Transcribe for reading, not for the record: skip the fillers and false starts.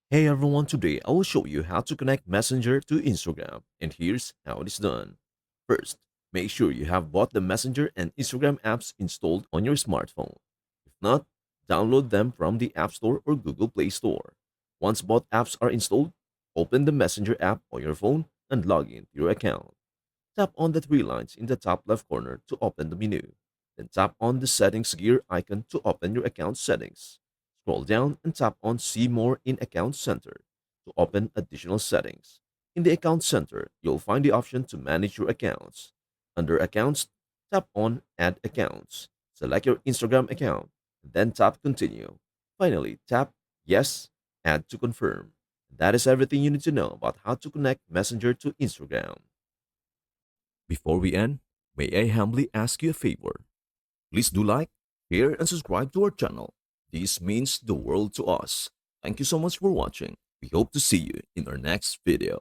Hey everyone, today I will show you how to connect Messenger to Instagram, and here's how it is done. First, make sure you have both the Messenger and Instagram apps installed on your smartphone. If not, download them from the App Store or Google Play Store. Once both apps are installed, open the Messenger app on your phone and log in to your account. Tap on the three lines in the top left corner to open the menu. Then tap on the settings gear icon to open your account settings. Scroll down and tap on See More in Account Center to open additional settings. In the Account Center, you'll find the option to manage your accounts. Under Accounts, tap on Add Accounts. Select your Instagram account, then tap Continue. Finally, tap Yes, Add to confirm. That is everything you need to know about how to connect Messenger to Instagram. Before we end, may I humbly ask you a favor? Please do like, share, and subscribe to our channel. This means the world to us. Thank you so much for watching. We hope to see you in our next video.